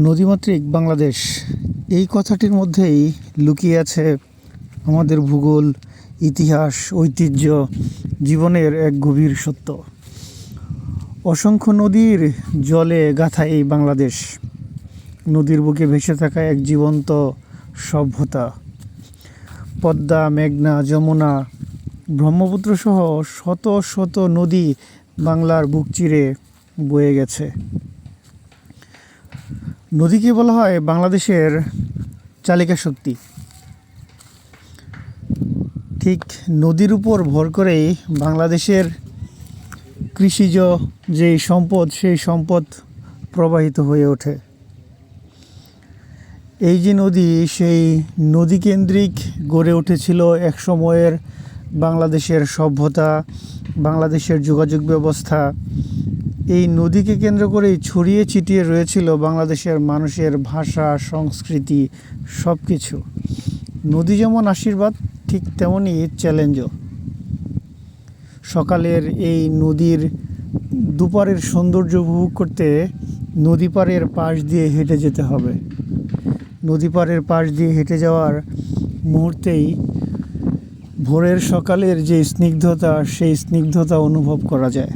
নদীমাতৃক বাংলাদেশ, এই কথাটির মধ্যেই লুকিয়ে আছে আমাদের ভূগোল, ইতিহাস, ঐতিহ্য, জীবনের এক গভীর সত্য। অসংখ্য নদীর জলে গাঁথা এই বাংলাদেশ, নদীর বুকে ভেসে থাকা এক জীবন্ত সভ্যতা। পদ্মা, মেঘনা, যমুনা, ব্রহ্মপুত্র সহ শত শত নদী বাংলার বুক চিরে বয়ে গেছে। নদীকে বলা হয় বাংলাদেশের চালিকা শক্তি। ঠিক নদীর উপর ভর করেই বাংলাদেশের কৃষিজ যেই সম্পদ, সেই সম্পদ প্রবাহিত হয়ে ওঠে। এই যে নদী, সেই নদীকেন্দ্রিক গড়ে উঠেছিল এক সময়ের বাংলাদেশের সভ্যতা, বাংলাদেশের যোগাযোগ ব্যবস্থা। এই নদীকে কেন্দ্র করেই ছড়িয়ে ছিটিয়ে রয়েছিল বাংলাদেশের মানুষের ভাষা, সংস্কৃতি, সব কিছু। নদী যেমন আশীর্বাদ, ঠিক তেমনই চ্যালেঞ্জও। সকালের এই নদীর দুপারের সৌন্দর্য উপভোগ করতে নদী পাড়ের পাশ দিয়ে হেঁটে যেতে হবে। নদী পাড়ের পাশ দিয়ে হেঁটে যাওয়ার মুহূর্তেই ভোরের সকালের যে স্নিগ্ধতা, সেই স্নিগ্ধতা অনুভব করা যায়।